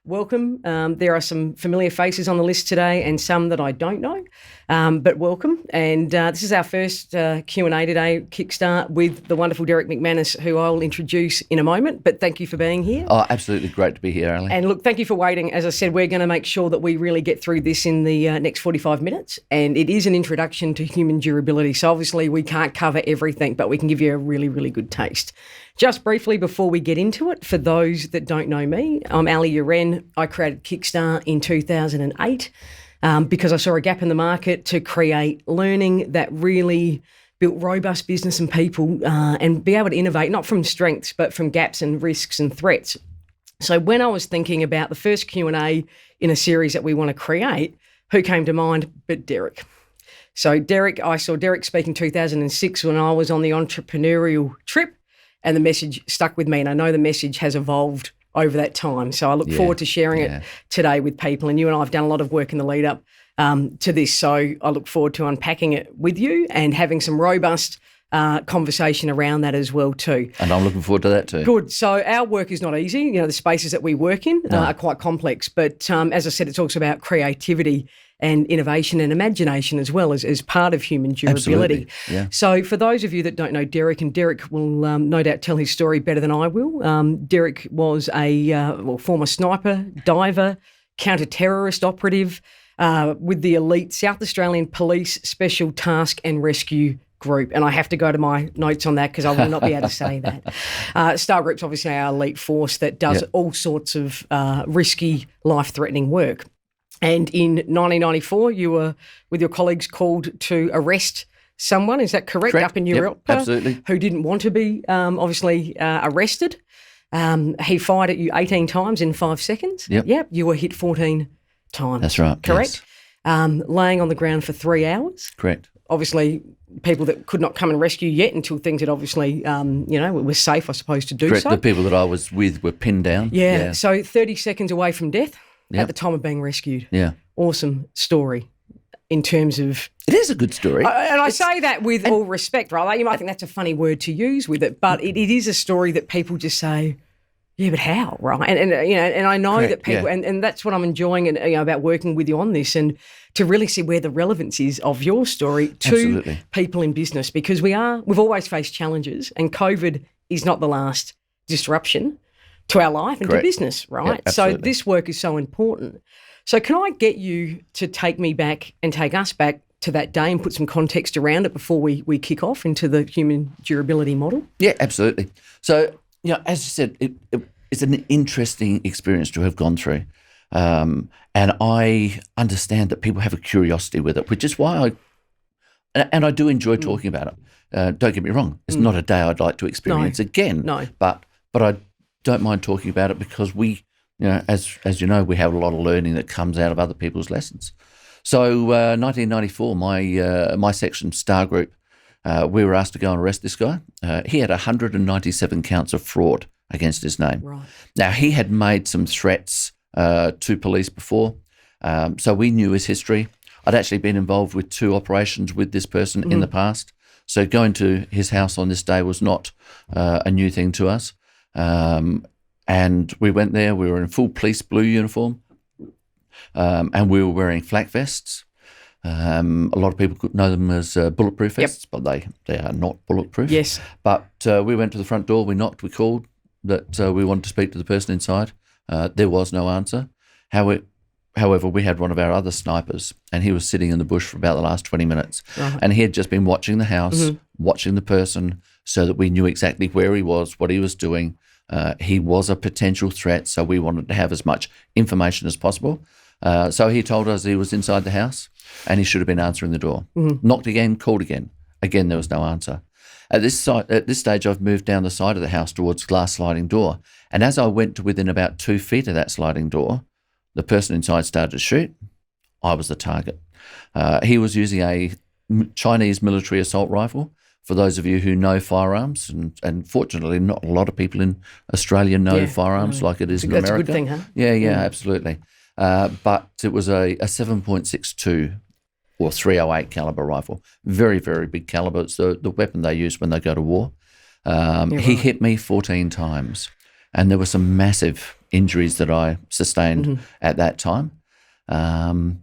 welcome. There are some familiar faces on the list today and some that I don't know, but welcome. And this is our first Q&A today, Kiikstart, with the wonderful Derrick McManus, who I'll introduce in a moment. But thank you for being here. Oh, absolutely great to be here, Ali. And look, thank you for waiting. As I said, we're going to make sure that we really get through this in the next 45 minutes. And it is an introduction to human durability. So obviously we can't cover everything, but we can give you a really, really good taste. Just briefly before we get into it, for those that don't know me, I'm Ali Uren. I created Kiikstart in 2008 because I saw a gap in the market to create learning that really built robust business and people and be able to innovate, not from strengths, but from gaps and risks and threats. So when I was thinking about the first Q&A in a series that we want to create, who came to mind but Derrick? So Derrick, I saw Derrick speak in 2006 when I was on the entrepreneurial trip, and the message stuck with me. And I know the message has evolved over that time. So I look forward to sharing it today with people. And you and I have done a lot of work in the lead up to this. So I look forward to unpacking it with you and having some robust conversation around that as well too. And I'm looking forward to that too. Good. So our work is not easy. You know, the spaces that we work in are quite complex. But as I said, it talks about creativity and innovation and imagination as well as part of human durability. Yeah. So for those of you that don't know Derrick, and Derrick will no doubt tell his story better than I will, Derrick was a former sniper, diver, counter-terrorist operative with the elite South Australian Police Special Task and Rescue Group. And I have to go to my notes on that because I will not be able to say that. Star Group's obviously our elite force that does all sorts of risky, life-threatening work. And in 1994, you were with your colleagues called to arrest someone, is that correct? Up in Europe, absolutely. Who didn't want to be obviously arrested. He fired at you 18 times in 5 seconds. Yep. You were hit 14 times. That's right. Correct? Yes. Laying on the ground for 3 hours. Correct. Obviously, people that could not come and rescue yet until things had obviously, were safe, I suppose, to do Correct. so. The people that I was with were pinned down. Yeah. So 30 seconds away from death at the time of being rescued. Yeah. Awesome story in terms of... It is a good story. And I say that with all respect, right? Like, you might think that's a funny word to use with it, but it is a story that people just say, yeah, but how, right? And I know that people, and that's what I'm enjoying and about working with you on this, and to really see where the relevance is of your story to people in business, because we've always faced challenges, and COVID is not the last disruption to our life and to business, right? So this work is so important. So can I get you to take me back and take us back to that day and put some context around it before we kick off into the human durability model? Yeah, absolutely. So, as I said, it's an interesting experience to have gone through. And I understand that people have a curiosity with it, which is why I do enjoy talking about it. Don't get me wrong. It's not a day I'd like to experience again. No. But I don't mind talking about it because we, as you know, we have a lot of learning that comes out of other people's lessons. So 1994, my section, Star Group, we were asked to go and arrest this guy. He had 197 counts of fraud against his name. Right. Now, he had made some threats to police before, so we knew his history. I'd actually been involved with 2 operations with this person in the past, so going to his house on this day was not a new thing to us. And we went there, we were in full police blue uniform, and we were wearing flak vests. A lot of people could know them as bulletproof vests, but they are not bulletproof. Yes. But we went to the front door, we knocked, we called that we wanted to speak to the person inside. There was no answer. However, we had one of our other snipers, and he was sitting in the bush for about the last 20 minutes. Right. And he had just been watching the house, watching the person, so that we knew exactly where he was, what he was doing. He was a potential threat, so we wanted to have as much information as possible. So he told us he was inside the house and he should have been answering the door. Knocked again, called again. Again, there was no answer. At this stage, I've moved down the side of the house towards the glass sliding door. And as I went to within about 2 feet of that sliding door, the person inside started to shoot. I was the target. He was using a Chinese military assault rifle. For those of you who know firearms, and fortunately not a lot of people in Australia know firearms like it is in America. That's a good thing, huh? Yeah, absolutely. But it was a 7.62 or 308 caliber rifle. Very, very big caliber. It's the weapon they use when they go to war. He hit me 14 times, and there were some massive injuries that I sustained at that time. And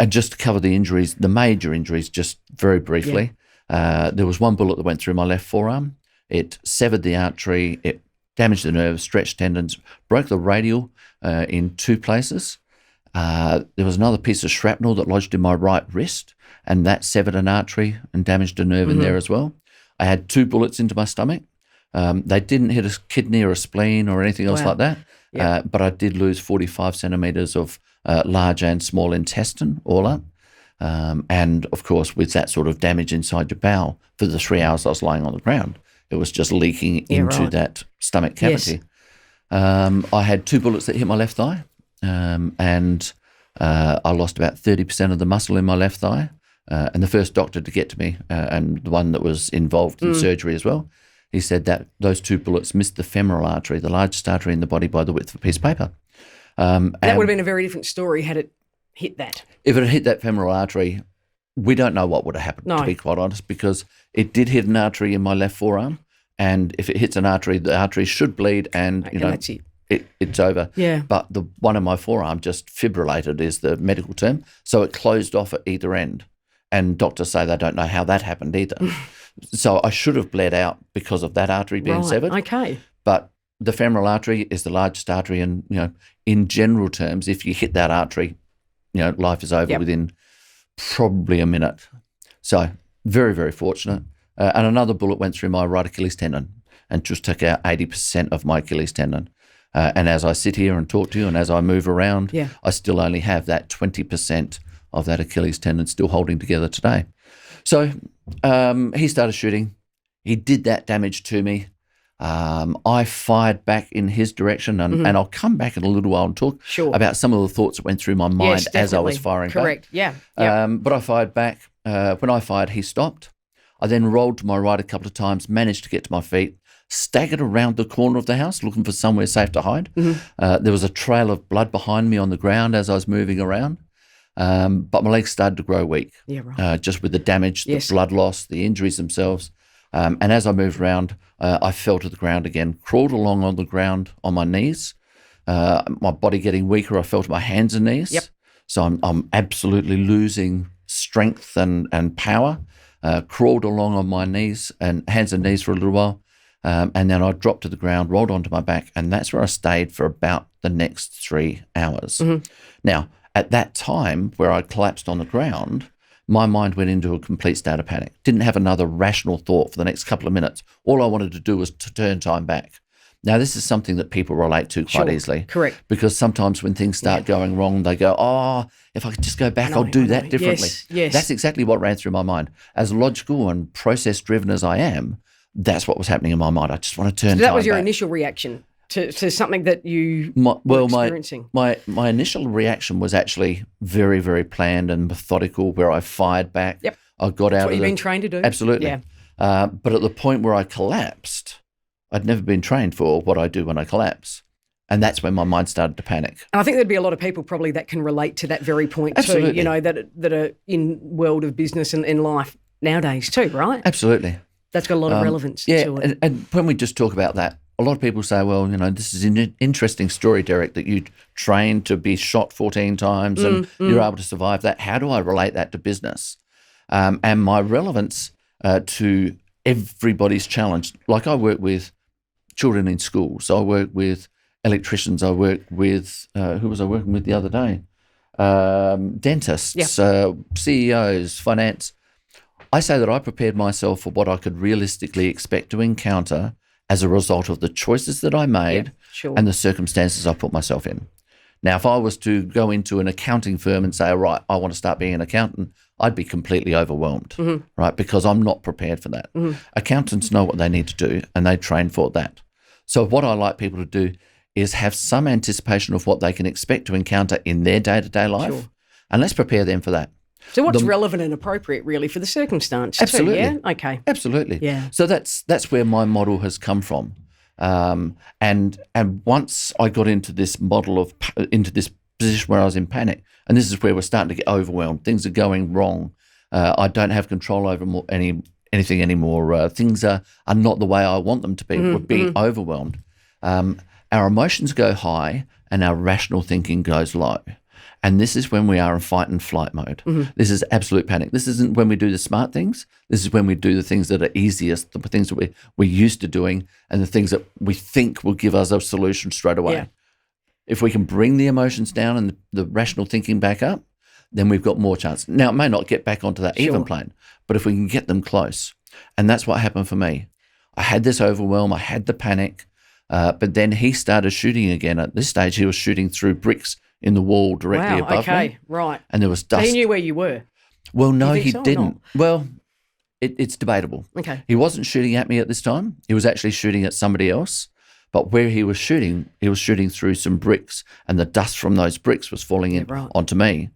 just to cover the injuries, the major injuries, just very briefly, there was one bullet that went through my left forearm. It severed the artery, it damaged the nerves, stretched tendons, broke the radial in 2 places. There was another piece of shrapnel that lodged in my right wrist, and that severed an artery and damaged a nerve in there as well. I had 2 bullets into my stomach. They didn't hit a kidney or a spleen or anything else like that, but I did lose 45 centimetres of large and small intestine all up. And, of course, with that sort of damage inside your bowel, for the 3 hours I was lying on the ground, it was just leaking into that stomach cavity. Yes. I had 2 bullets that hit my left thigh, and I lost about 30% of the muscle in my left thigh. And the first doctor to get to me, and the one that was involved in surgery as well, he said that those 2 bullets missed the femoral artery, the largest artery in the body, by the width of a piece of paper. That would have been a very different story had it hit that. If it had hit that femoral artery, we don't know what would have happened, to be quite honest, because it did hit an artery in my left forearm, and if it hits an artery, the artery should bleed, and that's it. It's over. Yeah. But the one in my forearm just fibrillated is the medical term, so it closed off at either end. And doctors say they don't know how that happened either. So I should have bled out because of that artery being severed. Okay. But the femoral artery is the largest artery, and in general terms, if you hit that artery, life is over within probably a minute. So very, very fortunate. And another bullet went through my right Achilles tendon and just took out 80% of my Achilles tendon. And as I sit here and talk to you, and as I move around, I still only have that 20% of that Achilles tendon still holding together today. So he started shooting. He did that damage to me. I fired back in his direction, and I'll come back in a little while and talk about some of the thoughts that went through my mind as I was firing back. Correct, yeah. But I fired back. When I fired, he stopped. I then rolled to my right a couple of times, managed to get to my feet, staggered around the corner of the house looking for somewhere safe to hide. There was a trail of blood behind me on the ground as I was moving around. But my legs started to grow weak, just with the damage, the blood loss, the injuries themselves. And as I moved around, I fell to the ground again, crawled along on the ground on my knees, my body getting weaker. I fell to my hands and knees. So I'm absolutely losing strength and power. Crawled along on my knees and hands and knees for a little while. And then I dropped to the ground, rolled onto my back, and that's where I stayed for about the next 3 hours. Now, at that time where I collapsed on the ground, my mind went into a complete state of panic. Didn't have another rational thought for the next couple of minutes. All I wanted to do was to turn time back. Now, this is something that people relate to quite easily. Correct. Because sometimes when things start going wrong, they go, if I could just go back, I'll do that differently. Yes. That's exactly what ran through my mind. As logical and process-driven as I am, that's what was happening in my mind. I just want to turn time back. So that was your initial reaction to something that you were experiencing? My initial reaction was actually very, very planned and methodical, where I fired back. I got out of what you've been trained to do. Absolutely. But at the point where I collapsed, I'd never been trained for what I do when I collapse. And that's when my mind started to panic. And I think there'd be a lot of people probably that can relate to that very point too, that are in world of business and in life nowadays too, right? Absolutely. That's got a lot of relevance to it. And when we just talk about that, a lot of people say, well, this is an interesting story, Derrick, that you trained to be shot 14 times and you're able to survive that. How do I relate that to business? And my relevance to everybody's challenge, like I work with children in schools, I work with electricians, I work with, who was I working with the other day? Dentists, CEOs, finance. I say that I prepared myself for what I could realistically expect to encounter as a result of the choices that I made and the circumstances I put myself in. Now, if I was to go into an accounting firm and say, all right, I want to start being an accountant, I'd be completely overwhelmed, right? Because I'm not prepared for that. Accountants know what they need to do and they train for that. So what I like people to do is have some anticipation of what they can expect to encounter in their day-to-day life, and let's prepare them for that. So what's relevant and appropriate really for the circumstance absolutely. too, yeah? Okay. Absolutely. Yeah. So that's where my model has come from. And once I got into this model into this position where I was in panic, and this is where we're starting to get overwhelmed. Things are going wrong. I don't have control over anything anymore. Things are not the way I want them to be. We're being overwhelmed. Our emotions go high and our rational thinking goes low. And this is when we are in fight and flight mode. This is absolute panic. This isn't when we do the smart things. This is when we do the things that are easiest, the things that we're used to doing, and the things that we think will give us a solution straight away. Yeah. If we can bring the emotions down and the rational thinking back up, then we've got more chance. Now, it may not get back onto that even plane, but if we can get them close. And that's what happened for me. I had this overwhelm. I had the panic. But then he started shooting again. At this stage, he was shooting through bricks in the wall directly above me. Right. And there was dust. So he knew where you were. Well, no, he so or didn't. not? Well, it's debatable. Okay. He wasn't shooting at me at this time. He was actually shooting at somebody else. But where he was shooting through some bricks, and the dust from those bricks was falling in onto me.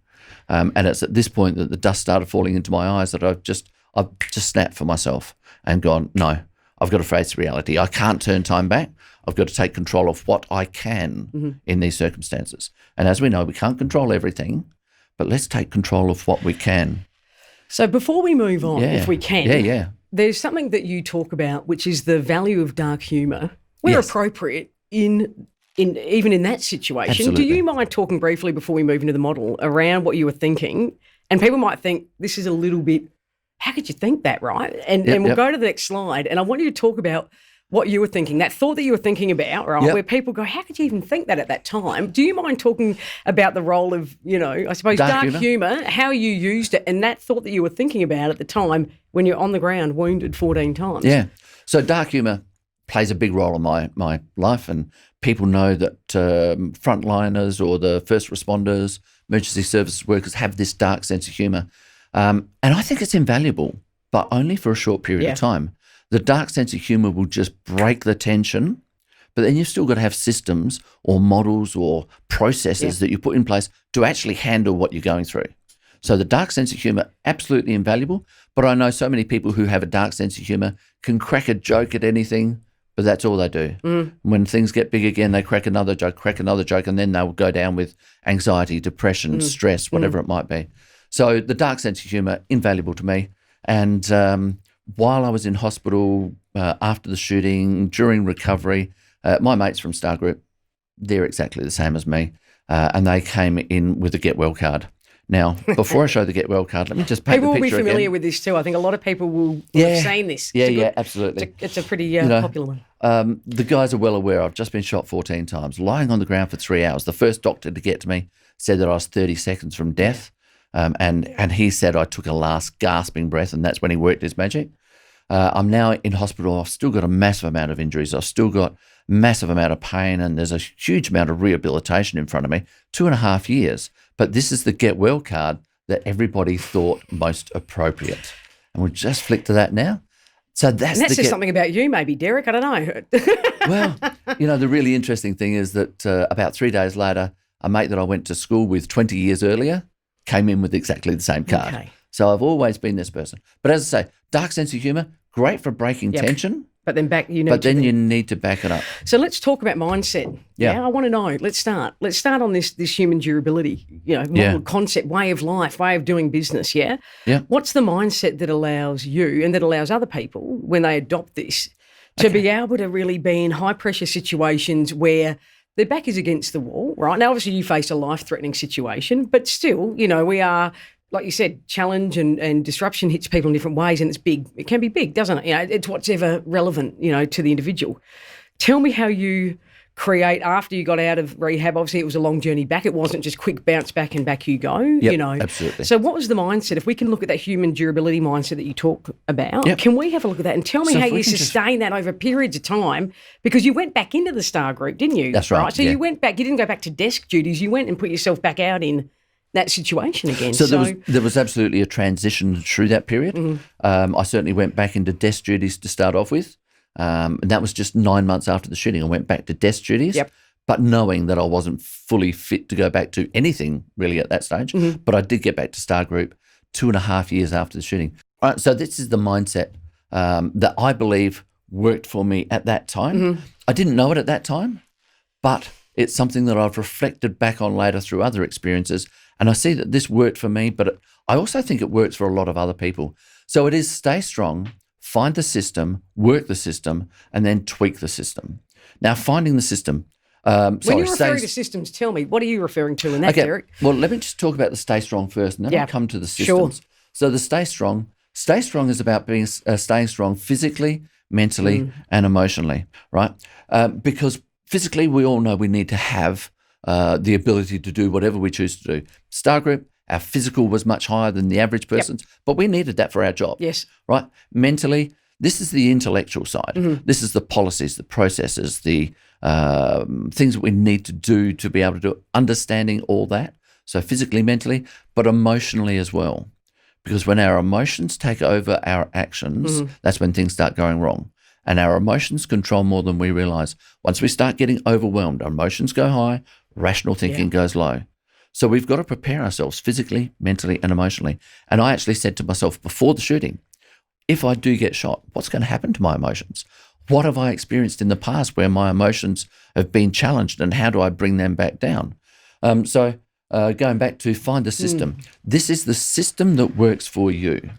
And it's at this point that the dust started falling into my eyes that I've just snapped for myself and gone, no, I've got to face reality. I can't turn time back. I've got to take control of what I can in these circumstances. And as we know, we can't control everything, but let's take control of what we can. So before we move on, if we can, there's something that you talk about, which is the value of dark humour, where appropriate in even in that situation. Absolutely. Do you mind talking briefly before we move into the model around what you were thinking? And people might think this is a little bit, how could you think that, right? And we'll go to the next slide, and I want you to talk about what you were thinking, that thought that you were thinking about, right, where people go, how could you even think that at that time? Do you mind talking about the role of, I suppose, dark humour, how you used it, and that thought that you were thinking about at the time when you're on the ground wounded 14 times? Yeah. So dark humour plays a big role in my life, and people know that frontliners or the first responders, emergency services workers have this dark sense of humour. And I think it's invaluable, but only for a short period of time. The dark sense of humour will just break the tension, but then you've still got to have systems or models or processes that you put in place to actually handle what you're going through. So the dark sense of humour, absolutely invaluable, but I know so many people who have a dark sense of humour can crack a joke at anything, but that's all they do. When things get big again, they crack another joke, and then they'll go down with anxiety, depression, stress, whatever it might be. So the dark sense of humour, invaluable to me. And while I was in hospital, after the shooting, during recovery, my mates from Star Group, they're exactly the same as me, and they came in with a Get Well card. Now, before I show the Get Well card, let me just paint the picture again. People will be familiar with this too. I think a lot of people will have seen this. Absolutely. It's a pretty popular one. The guys are well aware I've just been shot 14 times, lying on the ground for 3 hours. The first doctor to get to me said that I was 30 seconds from death, and he said I took a last gasping breath, and that's when he worked his magic. I'm now in hospital. I've still got a massive amount of injuries. I've still got massive amount of pain, and there's a huge amount of rehabilitation in front of me, 2.5 years. But this is the Get Well card that everybody thought most appropriate. And we'll just flick to that now. So that's just something about you, maybe, Derrick. I don't know. Well, the really interesting thing is that about 3 days later, a mate that I went to school with 20 years earlier came in with exactly the same card. Okay. So I've always been this person. But as I say, dark sense of humour, great for breaking tension. But then you need to back it up. So let's talk about mindset. Yeah, I want to know. Let's start. Let's start on this human durability, model, concept, way of life, way of doing business. Yeah. Yeah. What's the mindset that allows you and that allows other people when they adopt this to be able to really be in high pressure situations where their back is against the wall, right? Now, obviously, you face a life threatening situation, but still, we are. Like you said, challenge and disruption hits people in different ways, and it's big. It can be big, doesn't it? It's whatever relevant, to the individual. Tell me how you create, after you got out of rehab, obviously it was a long journey back. It wasn't just quick bounce back and back you go, Absolutely. So what was the mindset? If we can look at that human durability mindset that you talk about, can we have a look at that and tell me how you sustain that over periods of time? Because you went back into the Star Group, didn't you? That's right. So you went back, you didn't go back to desk duties, you went and put yourself back out in that situation again. So there was absolutely a transition through that period. I certainly went back into desk duties to start off with. And that was just 9 months after the shooting. I went back to desk duties, but knowing that I wasn't fully fit to go back to anything really at that stage. But I did get back to Star Group 2.5 years after the shooting. All right, so this is the mindset that I believe worked for me at that time. I didn't know it at that time, but it's something that I've reflected back on later through other experiences. And I see that this worked for me, but I also think it works for a lot of other people. So it is stay strong, find the system, work the system, and then tweak the system. Now, finding the system, When you're referring to systems, tell me, what are you referring to in that, Derek? Well, let me just talk about the stay strong first, and then I'll come to the systems. Sure. So the stay strong is about being staying strong physically, mentally, and emotionally, right? Because physically, we all know we need to have the ability to do whatever we choose to do. Star Group, our physical was much higher than the average person's, but we needed that for our job. Yes. Right? Mentally, this is the intellectual side. This is the policies, the processes, the things that we need to do to be able to do it, understanding all that. So physically, mentally, but emotionally as well. Because when our emotions take over our actions, that's when things start going wrong. And our emotions control more than we realize. Once we start getting overwhelmed, our emotions go high, rational thinking goes low. So we've got to prepare ourselves physically, mentally, and emotionally. And I actually said to myself before the shooting, if I do get shot, what's going to happen to my emotions? What have I experienced in the past where my emotions have been challenged, and how do I bring them back down? So going back to find the system, this is the system that works for you,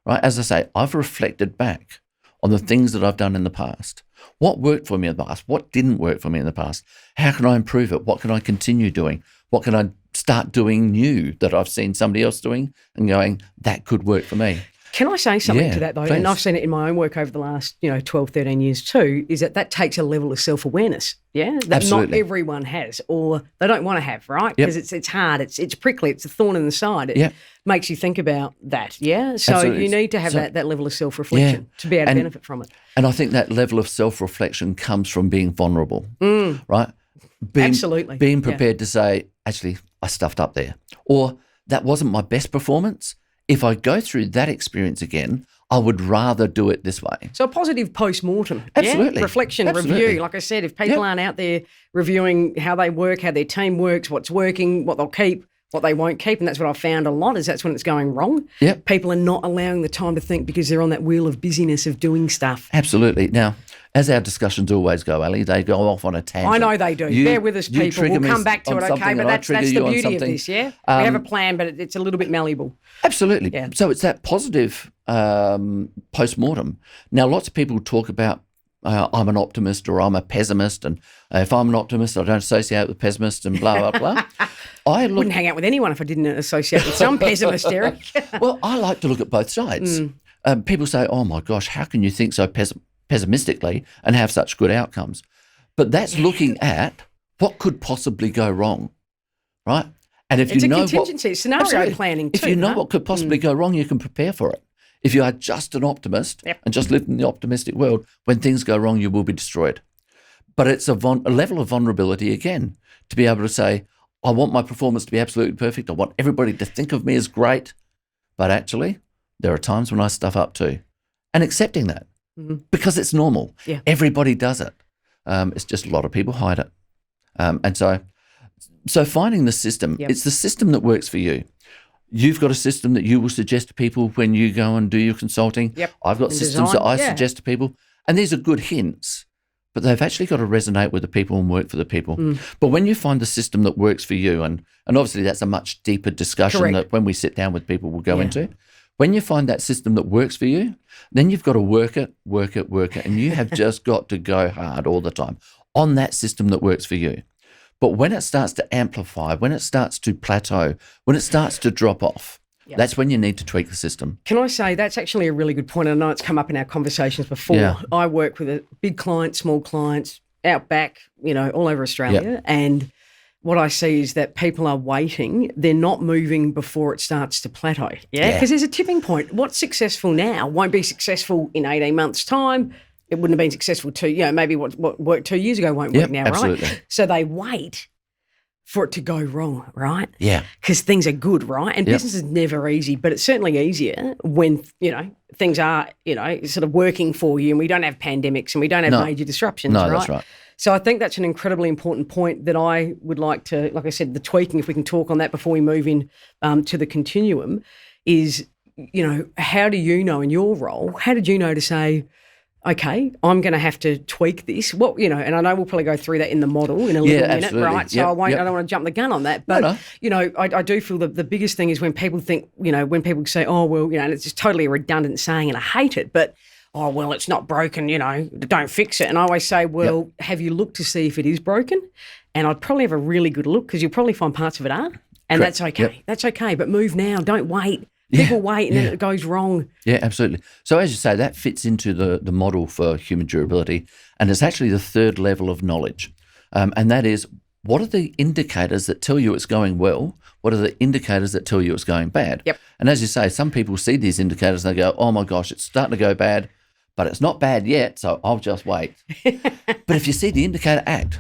right? As I say, I've reflected back on the things that I've done in the past. What worked for me in the past? What didn't work for me in the past? How can I improve it? What can I continue doing? What can I start doing new that I've seen somebody else doing and going, that could work for me? Can I say something to that, though? Please. And I've seen it in my own work over the last, 12, 13 years too, is that takes a level of self-awareness, that Absolutely. not everyone has, or they don't want to have, right? Because it's hard, it's prickly, it's a thorn in the side. It makes you think about that, So Absolutely. you need to have that level of self-reflection to be able to benefit from it. And I think that level of self-reflection comes from being vulnerable, right? Absolutely. Being prepared to say, actually, I stuffed up there. Or that wasn't my best performance. If I go through that experience again, I would rather do it this way. So a positive post-mortem. Absolutely. Reflection, review. Like I said, if people aren't out there reviewing how they work, how their team works, what's working, what they'll keep, what they won't keep, and that's what I've found a lot, is that's when it's going wrong. Yep. People are not allowing the time to think because they're on that wheel of busyness of doing stuff. Absolutely. Now, as our discussions always go, Ali, they go off on a tangent. I know they do. Bear with us, people. We'll come back to it, okay? But that's the beauty of this, We have a plan, but it's a little bit malleable. Absolutely. Yeah. So it's that positive post-mortem. Now, lots of people talk about I'm an optimist or I'm a pessimist, and if I'm an optimist, I don't associate with pessimists and blah, blah, blah. I wouldn't hang out with anyone if I didn't associate with some pessimist, Derek. Well, I like to look at both sides. People say, oh, my gosh, how can you think so pessimistically and have such good outcomes? But that's looking at what could possibly go wrong, right? And if it's you know a contingency, scenario planning too. If you know what could possibly go wrong, you can prepare for it. If you are just an optimist and just live in the optimistic world, when things go wrong, you will be destroyed. But it's a level of vulnerability, again, to be able to say, I want my performance to be absolutely perfect. I want everybody to think of me as great. But actually, there are times when I stuff up too. And accepting that because it's normal. Yeah. Everybody does it. It's just a lot of people hide it. And so finding the system, it's the system that works for you. You've got a system that you will suggest to people when you go and do your consulting. Yep. I've got systems that I suggest to people. And these are good hints, but they've actually got to resonate with the people and work for the people. But when you find the system that works for you, and obviously that's a much deeper discussion that when we sit down with people we'll go into. When you find that system that works for you, then you've got to work it, and you have just got to go hard all the time on that system that works for you. But when it starts to amplify, when it starts to plateau, when it starts to drop off, that's when you need to tweak the system. Can I say that's actually a really good point? I know it's come up in our conversations before. Yeah. I work with big clients, small clients, out back, all over Australia. And what I see is that people are waiting. They're not moving before it starts to plateau. Because there's a tipping point. What's successful now won't be successful in 18 months' time. It wouldn't have been successful maybe what worked 2 years ago won't work now, absolutely. right? So they wait for it to go wrong, right? Yeah. Because things are good, right? And business is never easy, but it's certainly easier when, things are, sort of working for you and we don't have pandemics and we don't have major disruptions, right? That's right. So I think that's an incredibly important point that I would like to, like I said, the tweaking, if we can talk on that before we move in to the continuum, is, how do you know in your role, how did you know to say, okay, I'm going to have to tweak this. And I know we'll probably go through that in the model in a little minute, absolutely. right? So I don't want to jump the gun on that. But, I do feel that the biggest thing is when people think, when people say, oh, well, and it's just totally a redundant saying and I hate it, but oh, well, it's not broken, don't fix it. And I always say, well, have you looked to see if it is broken? And I'd probably have a really good look because you'll probably find parts of it are. And Correct. that's okay. Yep. That's okay. But move now. Don't wait. People wait and then it goes wrong. Yeah, absolutely. So as you say, that fits into the model for human durability, and it's actually the third level of knowledge. And that is, what are the indicators that tell you it's going well? What are the indicators that tell you it's going bad? Yep. And as you say, some people see these indicators and they go, oh my gosh, it's starting to go bad, but it's not bad yet, so I'll just wait. But if you see the indicator, act.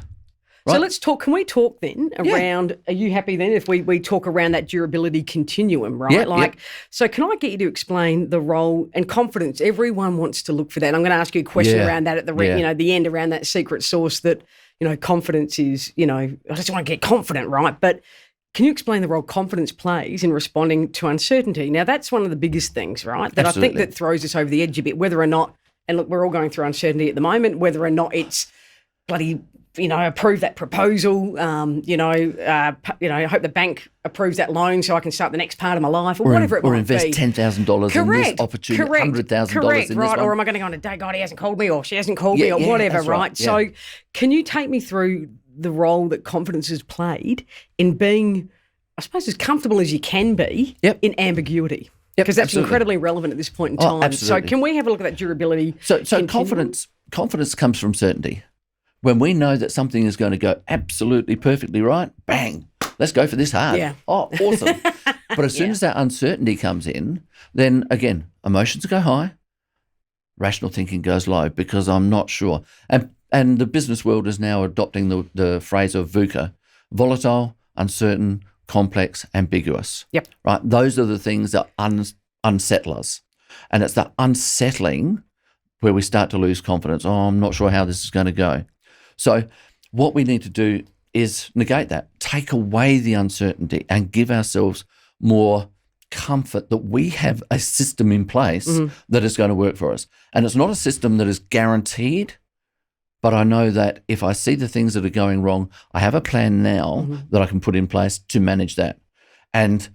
Right? So let's talk. Can we talk then around, are you happy then if we talk around that durability continuum, right? Yeah, So can I get you to explain the role and confidence? Everyone wants to look for that. I'm going to ask you a question around that at the end, around that secret sauce that, confidence is, I just want to get confident, right? But can you explain the role confidence plays in responding to uncertainty? Now, that's one of the biggest things, right, that Absolutely. I think that throws us over the edge a bit, whether or not, and look, we're all going through uncertainty at the moment, whether or not it's bloody, approve that proposal, I hope the bank approves that loan so I can start the next part of my life or whatever it might be. Or invest $10,000 in this opportunity, $100,000 in this right? one. Or am I going to go on a day, God, he hasn't called me or she hasn't called me or whatever, right? Yeah. So can you take me through the role that confidence has played in being, I suppose, as comfortable as you can be in ambiguity? Because that's incredibly relevant at this point in time. So can we have a look at that durability? So confidence comes from certainty. When we know that something is going to go absolutely perfectly right, bang, let's go for this hard. Yeah. Oh, awesome. But as soon as that uncertainty comes in, then again, emotions go high, rational thinking goes low because I'm not sure. And the business world is now adopting the phrase of VUCA, volatile, uncertain, complex, ambiguous. Yep. Right? Those are the things that unsettle us. And it's the unsettling where we start to lose confidence. Oh, I'm not sure how this is going to go. So what we need to do is negate that, take away the uncertainty and give ourselves more comfort that we have a system in place that is going to work for us. And it's not a system that is guaranteed, but I know that if I see the things that are going wrong, I have a plan now that I can put in place to manage that. And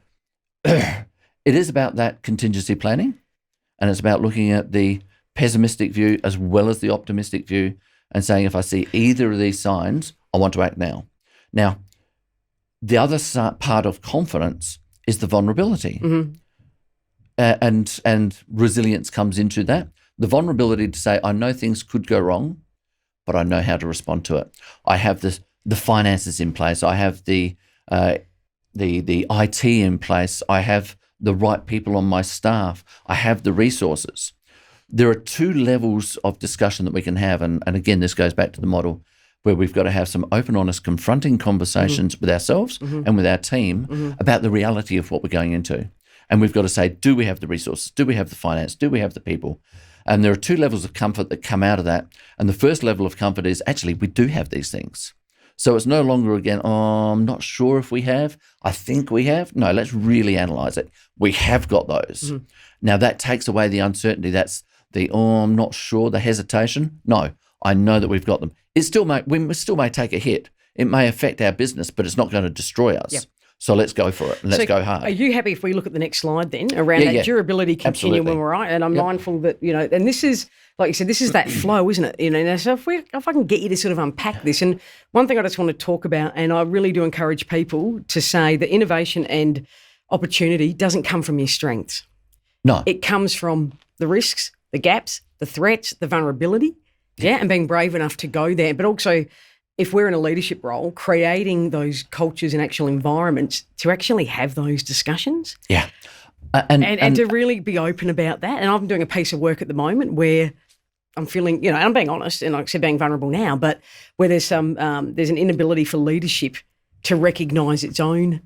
it is about that contingency planning, and it's about looking at the pessimistic view as well as the optimistic view and saying, if I see either of these signs, I want to act now. Now, the other part of confidence is the vulnerability. And resilience comes into that. The vulnerability to say, I know things could go wrong, but I know how to respond to it. I have the finances in place. I have the IT in place. I have the right people on my staff. I have the resources. There are two levels of discussion that we can have. And again, this goes back to the model where we've got to have some open, honest, confronting conversations with ourselves and with our team about the reality of what we're going into. And we've got to say, do we have the resources? Do we have the finance? Do we have the people? And there are two levels of comfort that come out of that. And the first level of comfort is actually we do have these things. So it's no longer, again, oh, I'm not sure if we have. I think we have. No, let's really analyze it. We have got those. Now, that takes away the uncertainty. That's the, oh, I'm not sure, the hesitation. No, I know that we've got them. We still may take a hit. It may affect our business, but it's not going to destroy us. Yep. So let's go for it and let's go hard. Are you happy if we look at the next slide then around that durability continuum, right? And I'm mindful that, and this is, like you said, this is that flow, isn't it? So if I can get you to sort of unpack this, and one thing I just want to talk about, and I really do encourage people to say that innovation and opportunity doesn't come from your strengths. No. It comes from the risks, the gaps, the threats, the vulnerability, and being brave enough to go there. But also, if we're in a leadership role, creating those cultures and actual environments to actually have those discussions. Yeah. And to really be open about that. And I'm doing a piece of work at the moment where I'm feeling, and I'm being honest, and like I said, being vulnerable now, but where there's there's an inability for leadership to recognise its own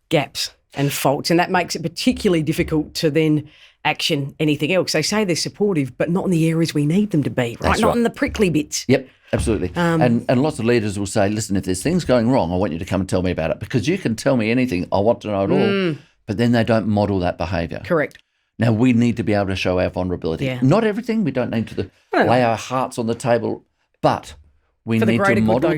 gaps and faults. And that makes it particularly difficult to then action anything else. They say they're supportive, but not in the areas we need them to be, right? Not in the prickly bits. Yep, absolutely. And lots of leaders will say, listen, if there's things going wrong, I want you to come and tell me about it because you can tell me anything. I want to know it all. But then they don't model that behaviour. Correct. Now, we need to be able to show our vulnerability. Yeah. Not everything. We don't need to lay our hearts on the table, but we need to model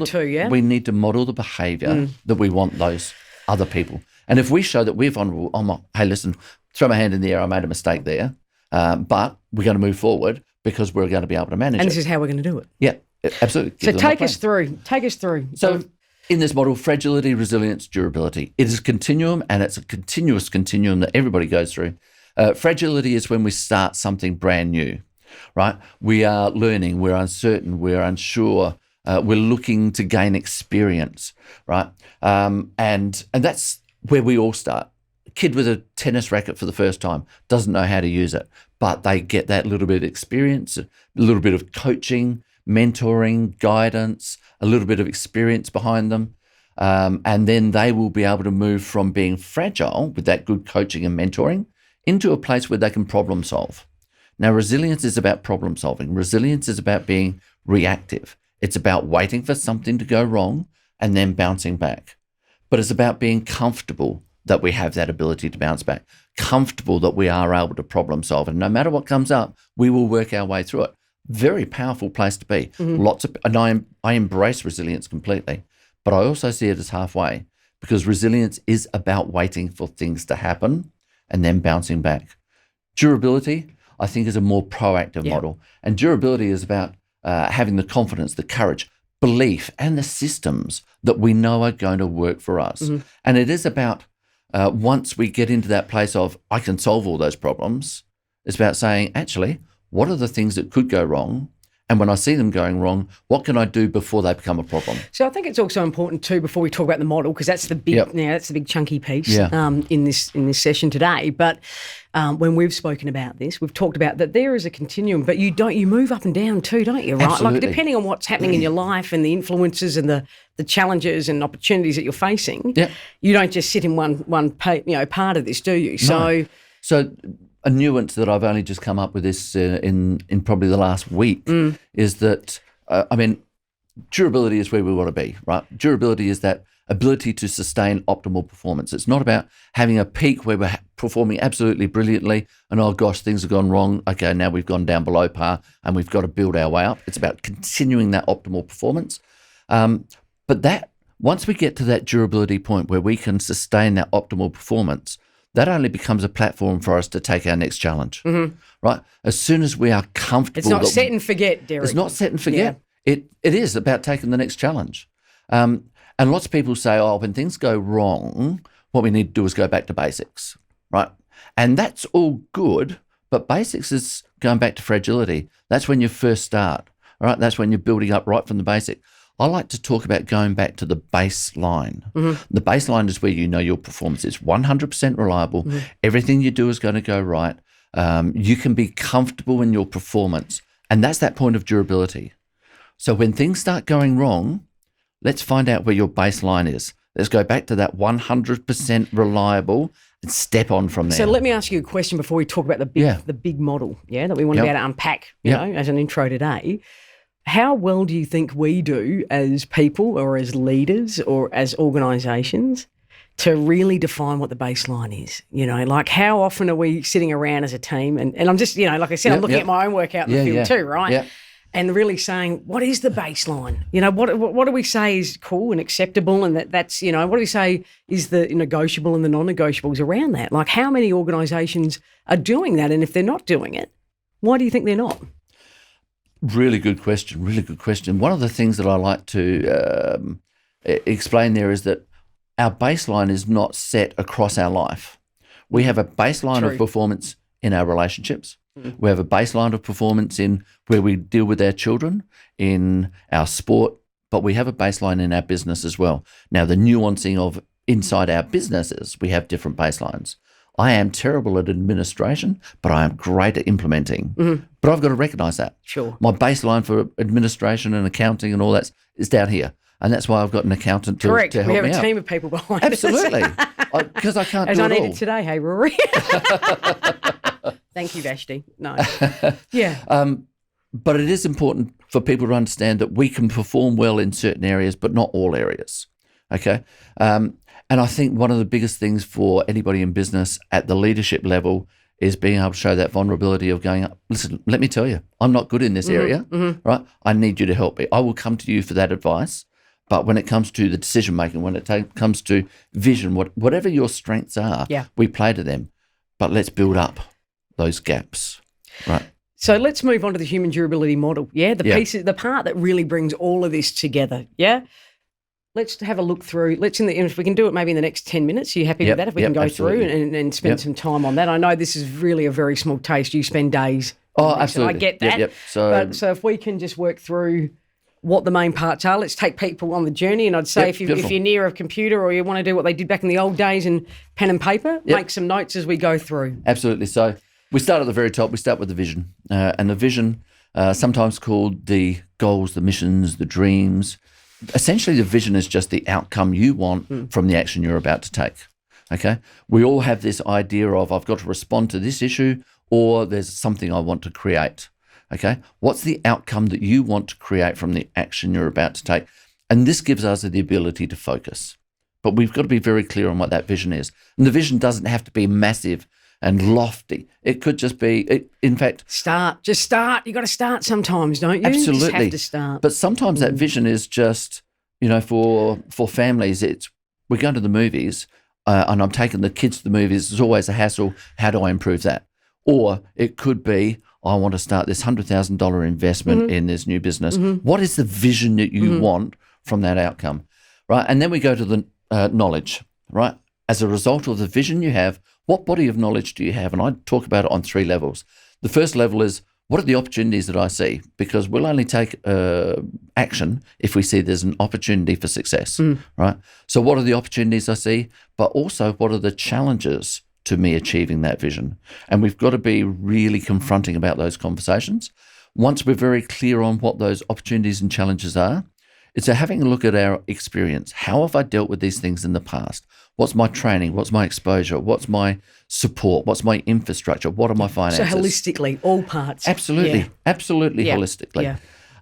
we need to model the behaviour that we want those other people. And if we show that we're vulnerable, hey, listen, throw my hand in the air, I made a mistake there. but we're going to move forward because we're going to be able to manage And it. this is how we're going to do it. Yeah, absolutely. So take us through. So in this model, fragility, resilience, durability. It is a continuum, and it's a continuous continuum that everybody goes through. Fragility is when we start something brand new, right? We are learning, we're uncertain, we're unsure, we're looking to gain experience, right? And that's where we all start. A kid with a tennis racket for the first time doesn't know how to use it, but they get that little bit of experience, a little bit of coaching, mentoring, guidance, a little bit of experience behind them. And then they will be able to move from being fragile with that good coaching and mentoring into a place where they can problem solve. Now, resilience is about problem solving. Resilience is about being reactive. It's about waiting for something to go wrong and then bouncing back. But it's about being comfortable that we have that ability to bounce back, comfortable that we are able to problem solve. And no matter what comes up, we will work our way through it. Very powerful place to be. And I embrace resilience completely, but I also see it as halfway, because resilience is about waiting for things to happen and then bouncing back. Durability, I think, is a more proactive model. And durability is about having the confidence, the courage, belief, and the systems that we know are going to work for us. And it is about once we get into that place of, I can solve all those problems, it's about saying, actually, what are the things that could go wrong? And when I see them going wrong, what can I do before they become a problem? So I think it's also important too, before we talk about the model, because that's the big, that's the big chunky piece in this session today. But when we've spoken about this, we've talked about that there is a continuum, but you move up and down too, don't you? Right, Absolutely. like depending on what's happening in your life and the influences and the challenges and opportunities that you're facing, you don't just sit in one part of this, do you? No. So a nuance that I've only just come up with this in probably the last week is that, durability is where we want to be, right? Durability is that ability to sustain optimal performance. It's not about having a peak where we're performing absolutely brilliantly and, oh gosh, things have gone wrong. Okay, now we've gone down below par and we've got to build our way up. It's about continuing that optimal performance. But that once we get to that durability point where we can sustain that optimal performance, that only becomes a platform for us to take our next challenge, right? As soon as we are comfortable. It's not set and forget, Derrick. It's not set and forget. It is about taking the next challenge. And lots of people say, oh, when things go wrong, what we need to do is go back to basics, right? And that's all good, but basics is going back to fragility. That's when you first start, right? That's when you're building up right from the basic. I like to talk about going back to the baseline. The baseline is where you know your performance is 100% reliable. Everything you do is going to go right. You can be comfortable in your performance. And that's that point of durability. So when things start going wrong, let's find out where your baseline is. Let's go back to that 100% reliable and step on from there. So let me ask you a question before we talk about the big model, that we want to be able to unpack, you know, as an intro today. How well do you think we do as people or as leaders or as organisations to really define what the baseline is? You know, like how often are we sitting around as a team? And I'm just, you know, like I said, I'm looking at my own work out in the field too, right? Yeah. And really saying, what is the baseline? You know, what do we say is cool and acceptable, and that's, you know, what do we say is the negotiable and the non-negotiables around that? Like how many organisations are doing that? And if they're not doing it, why do you think they're not? Really good question. Really good question. One of the things that I like to explain there is that our baseline is not set across our life. We have a baseline of performance in our relationships. We have a baseline of performance in where we deal with our children, in our sport, but we have a baseline in our business as well. Now, the nuancing of inside our businesses, we have different baselines. I am terrible at administration, but I am great at implementing. But I've got to recognise that. Sure. My baseline for administration and accounting and all that is down here. And that's why I've got an accountant to help me out. We have a team of people behind us. Absolutely. Because I can't As do I it all. needed today, hey, Rory. Thank you, Vashti. No. But it is important for people to understand that we can perform well in certain areas, but not all areas. Okay? And I think one of the biggest things for anybody in business at the leadership level is being able to show that vulnerability of going, listen, let me tell you, I'm not good in this area, right? I need you to help me. I will come to you for that advice. But when it comes to the decision making, when it comes to vision, whatever your strengths are, we play to them. But let's build up. those gaps, right? So let's move on to the human durability model. Yeah, Yeah. the part that really brings all of this together. Yeah. Let's have a look through. If we can do it maybe in the next 10 minutes. Are you happy with that? If we can go absolutely. through and spend some time on that. I know this is really a very small taste. You spend days on this, Absolutely. and I get that. Yep. So if we can just work through what the main parts are, let's take people on the journey. And I'd say if you're near a computer or you want to do what they did back in the old days and pen and paper, make some notes as we go through. Absolutely. So we start at the very top. We start with the vision. And the vision, sometimes called the goals, the missions, the dreams. Essentially, the vision is just the outcome you want from the action you're about to take. Okay? We all have this idea of I've got to respond to this issue or there's something I want to create. Okay? What's the outcome that you want to create from the action you're about to take? And this gives us the ability to focus. But we've got to be very clear on what that vision is. And the vision doesn't have to be massive and lofty. It could just be, in fact... Just start. You got to start sometimes, don't you? Absolutely. You just have to start. But sometimes that vision is just, for families, we're going to the movies and I'm taking the kids to the movies. It's always a hassle. How do I improve that? Or it could be, I want to start this $100,000 investment in this new business. What is the vision that you want from that outcome? Right? And then we go to the knowledge, right? As a result of the vision you have, what body of knowledge do you have? And I talk about it on 3 levels. The first level is, what are the opportunities that I see? Because we'll only take action if we see there's an opportunity for success, right? So what are the opportunities I see? But also, what are the challenges to me achieving that vision? And we've got to be really confronting about those conversations. Once we're very clear on what those opportunities and challenges are, it's having a look at our experience. How have I dealt with these things in the past? What's my training? What's my exposure? What's my support? What's my infrastructure? What are my finances? So holistically, all parts. Absolutely. Absolutely holistically.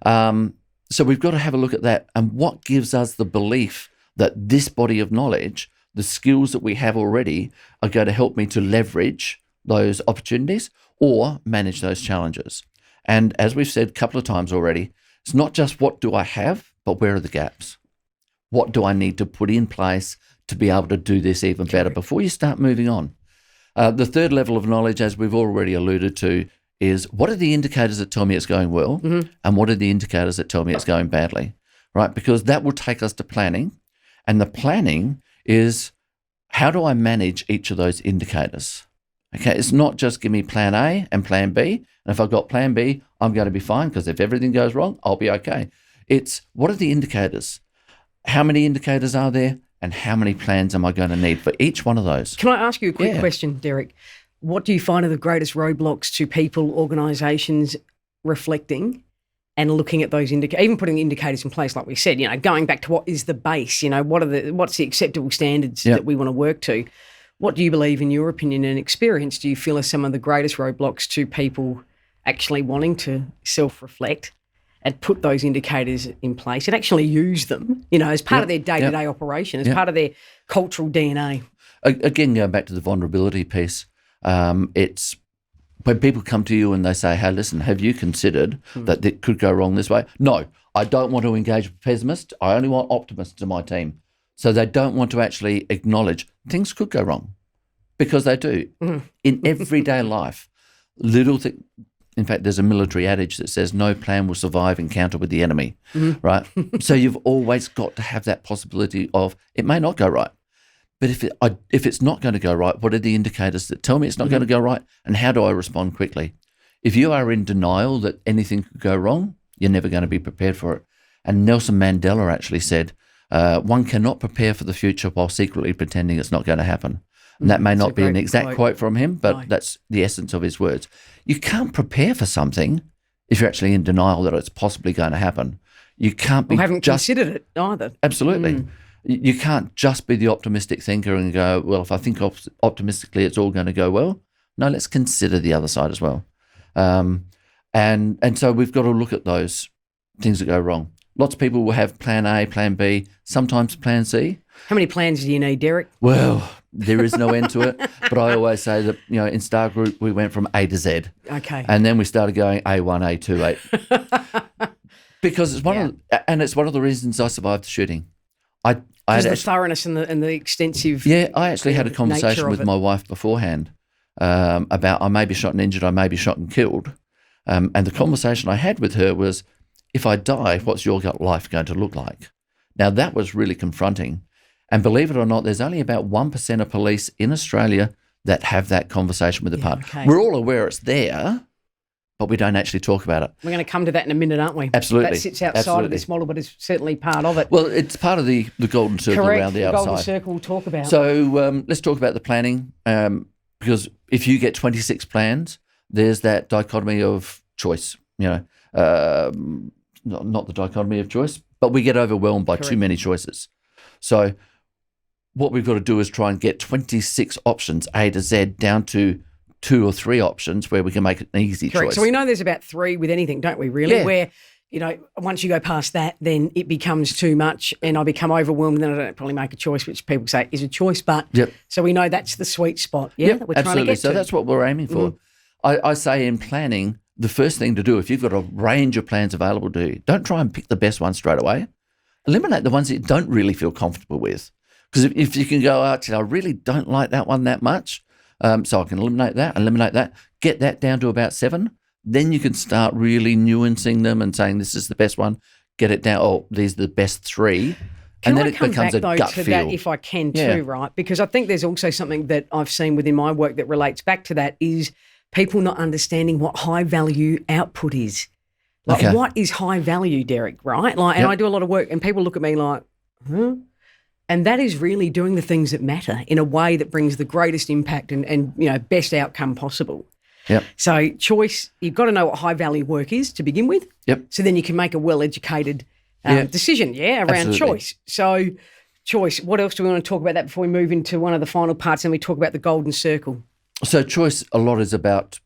Yeah. So we've got to have a look at that and what gives us the belief that this body of knowledge, the skills that we have already, are going to help me to leverage those opportunities or manage those challenges. And as we've said a couple of times already, it's not just what do I have, but where are the gaps? What do I need to put in place to be able to do this even better before you start moving on? The third level of knowledge, as we've already alluded to, is what are the indicators that tell me it's going well and what are the indicators that tell me it's going badly, right? Because that will take us to planning. And the planning is, how do I manage each of those indicators? Okay, it's not just give me plan A and plan B. And if I've got plan B, I'm going to be fine because if everything goes wrong, I'll be okay. It's what are the indicators? How many indicators are there? And how many plans am I going to need for each one of those? Can I ask you a quick question, Derrick? What do you find are the greatest roadblocks to people, organisations reflecting and looking at those indicators, even putting indicators in place, like we said, going back to what is the base, what's the acceptable standards that we want to work to? What do you believe, in your opinion and experience, do you feel are some of the greatest roadblocks to people actually wanting to self-reflect and put those indicators in place and actually use them, as part of their day-to-day operation, as part of their cultural DNA? Again, going back to the vulnerability piece, it's when people come to you and they say, hey, listen, have you considered that it could go wrong this way? No, I don't want to engage with pessimists. I only want optimists in my team. So they don't want to actually acknowledge things could go wrong, because they do. In everyday life, little things. In fact, there's a military adage that says no plan will survive encounter with the enemy, right? So you've always got to have that possibility of it may not go right. But if it's not going to go right, what are the indicators that tell me it's not going to go right, and how do I respond quickly? If you are in denial that anything could go wrong, you're never going to be prepared for it. And Nelson Mandela actually said, one cannot prepare for the future while secretly pretending it's not going to happen. And that may not be an exact quote from him, but that's the essence of his words. You can't prepare for something if you're actually in denial that it's possibly going to happen. You can't be haven't considered it either. Absolutely. You can't just be the optimistic thinker and go, well, if I think optimistically it's all going to go well. No, let's consider the other side as well. And so we've got to look at those things that go wrong. Lots of people will have plan A, plan B, sometimes plan C. How many plans do you need, Derrick? Well, there is no end to it. But I always say that, in Star Group, we went from A to Z. Okay. And then we started going A1, A2, A. Because it's one of the reasons I survived the shooting. The thoroughness and the extensive. Yeah, I actually had a conversation with my wife beforehand. about I may be shot and injured, I may be shot and killed. And the conversation I had with her was, if I die, what's your life going to look like? Now, that was really confronting. And believe it or not, there's only about 1% of police in Australia that have that conversation with their partner. Okay. We're all aware it's there, but we don't actually talk about it. We're going to come to that in a minute, aren't we? Absolutely. That sits outside of this model, but it's certainly part of it. Well, it's part of the golden circle Correct. around the The outside. golden circle we'll talk about. So let's talk about the planning, because if you get 26 plans, there's that dichotomy of choice, not the dichotomy of choice, but we get overwhelmed by too many choices. So what we've got to do is try and get 26 options, A to Z, down to 2 or 3 options where we can make an easy choice. So we know there's about 3 with anything, don't we, really? Yeah. Where, once you go past that, then it becomes too much and I become overwhelmed and then I don't probably make a choice, which people say is a choice. But so we know that's the sweet spot, that we're trying to get to. So that's what we're aiming for. I say in planning, the first thing to do, if you've got a range of plans available to you, don't try and pick the best one straight away. Eliminate the ones that you don't really feel comfortable with. Because if you can go, actually, I really don't like that one that much, so I can eliminate that, get that down to about 7, then you can start really nuancing them and saying this is the best one, get it down, these are the best 3. And then it becomes a gut feel. That if I can too, right? Because I think there's also something that I've seen within my work that relates back to that is people not understanding what high value output is. What is high value, Derrick, right? And I do a lot of work and people look at me like, huh? And that is really doing the things that matter in a way that brings the greatest impact and best outcome possible. Yep. So choice, you've got to know what high value work is to begin with. Yep. So then you can make a well-educated decision, around Absolutely. choice. So choice, what else do we want to talk about that before we move into one of the final parts and we talk about the golden circle? So choice a lot is about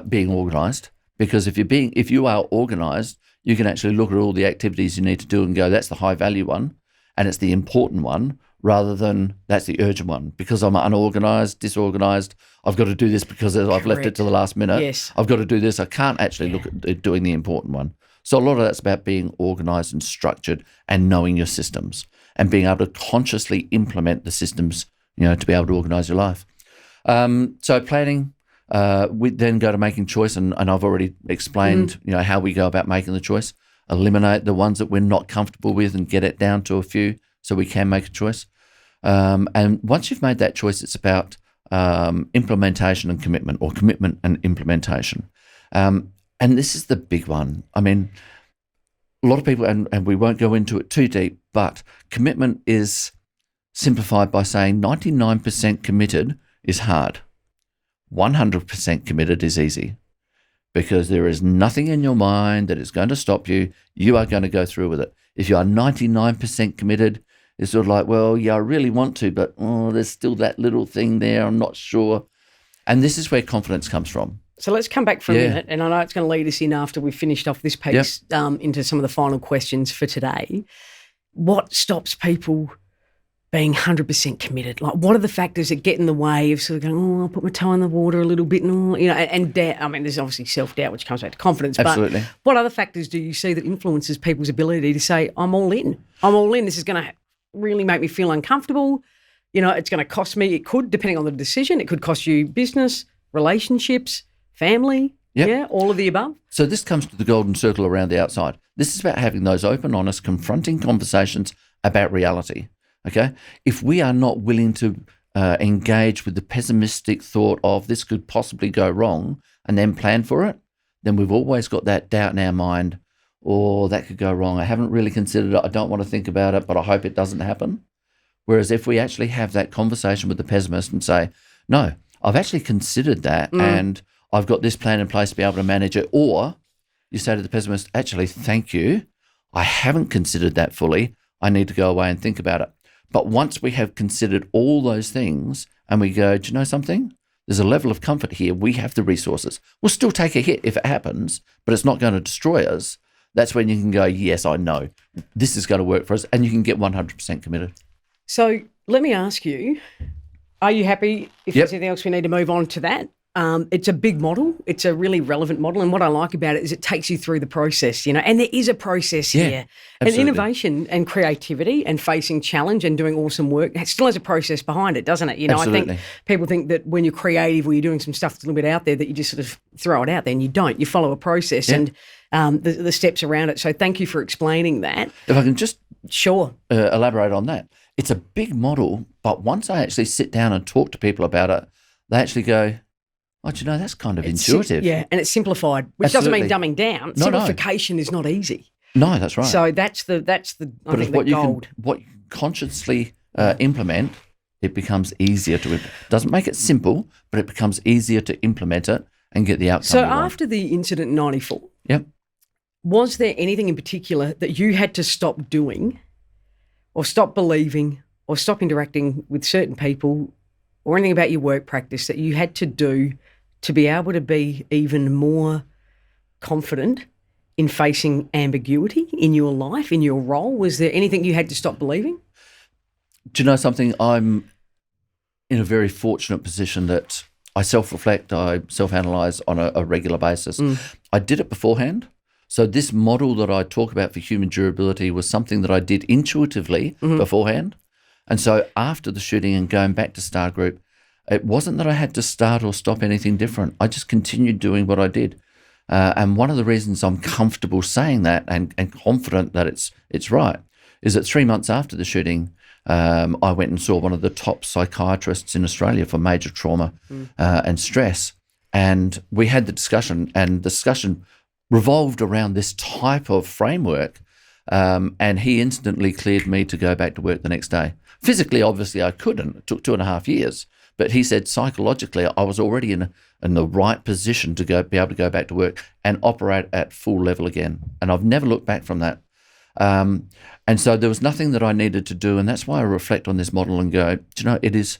being organised, because if you are organised, you can actually look at all the activities you need to do and go, that's the high value one and it's the important one, rather than that's the urgent one. Because I'm unorganised, disorganised, I've got to do this because I've left it to the last minute. Yes. I've got to do this. I can't actually look at doing the important one. So a lot of that's about being organised and structured and knowing your systems and being able to consciously implement the systems, to be able to organise your life. So planning, we then go to making choice, and I've already explained, how we go about making the choice. Eliminate the ones that we're not comfortable with and get it down to a few so we can make a choice. And once you've made that choice, it's about implementation and commitment, or commitment and implementation. And this is the big one. I mean, a lot of people, and we won't go into it too deep, but commitment is simplified by saying 99% committed is hard. 100% committed is easy, because there is nothing in your mind that is going to stop you. You are going to go through with it. If you are 99% committed, it's sort of like, well, yeah, I really want to, but there's still that little thing there. I'm not sure. And this is where confidence comes from. So let's come back for a minute, and I know it's going to lead us in after we've finished off this piece into some of the final questions for today. What stops people being 100% committed? Like, what are the factors that get in the way of sort of going, I'll put my toe in the water a little bit, and doubt. I mean, there's obviously self-doubt, which comes back to confidence. Absolutely. But what other factors do you see that influences people's ability to say, I'm all in? I'm all in. This is going to really make me feel uncomfortable. It's going to cost me. It could, depending on the decision, it could cost you business, relationships, family, all of the above. So this comes to the golden circle around the outside. This is about having those open, honest, confronting conversations about reality, okay? If we are not willing to engage with the pessimistic thought of this could possibly go wrong and then plan for it, then we've always got that doubt in our mind, or that could go wrong. I haven't really considered it. I don't want to think about it, but I hope it doesn't happen. Whereas if we actually have that conversation with the pessimist and say, no, I've actually considered that and I've got this plan in place to be able to manage it. Or you say to the pessimist, actually, thank you. I haven't considered that fully. I need to go away and think about it. But once we have considered all those things and we go, do you know something? There's a level of comfort here. We have the resources. We'll still take a hit if it happens, but it's not going to destroy us. That's when you can go, yes, I know. This is going to work for us. And you can get 100% committed. So let me ask you, are you happy? If there's anything else we need to move on to that? It's a big model. It's a really relevant model. And what I like about it is it takes you through the process, and there is a process here. And absolutely. innovation and creativity and facing challenge and doing awesome work, it still has a process behind it, doesn't it? I think people think that when you're creative or you're doing some stuff that's a little bit out there that you just sort of throw it out there, and you don't. You follow a process and the steps around it. So thank you for explaining that. If I can just Sure. Elaborate on that. It's a big model, but once I actually sit down and talk to people about it, they actually go, oh, do you know, that's kind of intuitive. And it's simplified, which doesn't mean dumbing down. No, Simplification is not easy. No, that's right. So that's the I think the gold. What you consciously implement, it becomes easier to implement. Doesn't make it simple, but it becomes easier to implement it and get the outcome. So after the incident in 94, was there anything in particular that you had to stop doing or stop believing or stop interacting with certain people or anything about your work practice that you had to do to be able to be even more confident in facing ambiguity in your life, in your role? Was there anything you had to stop believing? Do you know something? I'm in a very fortunate position that I self-reflect, I self-analyse on a regular basis. I did it beforehand. So this model that I talk about for human durability was something that I did intuitively beforehand. And so after the shooting and going back to Star Group, it wasn't that I had to start or stop anything different. I just continued doing what I did. And one of the reasons I'm comfortable saying that and confident that it's right is that 3 months after the shooting, I went and saw one of the top psychiatrists in Australia for major trauma and stress. And we had the discussion, and the discussion revolved around this type of framework. And he instantly cleared me to go back to work the next day. Physically, obviously, I couldn't. It took 2.5 years. But he said psychologically, I was already in the right position to be able to go back to work and operate at full level again. And I've never looked back from that. And so there was nothing that I needed to do. And that's why I reflect on this model and go, do you know, it is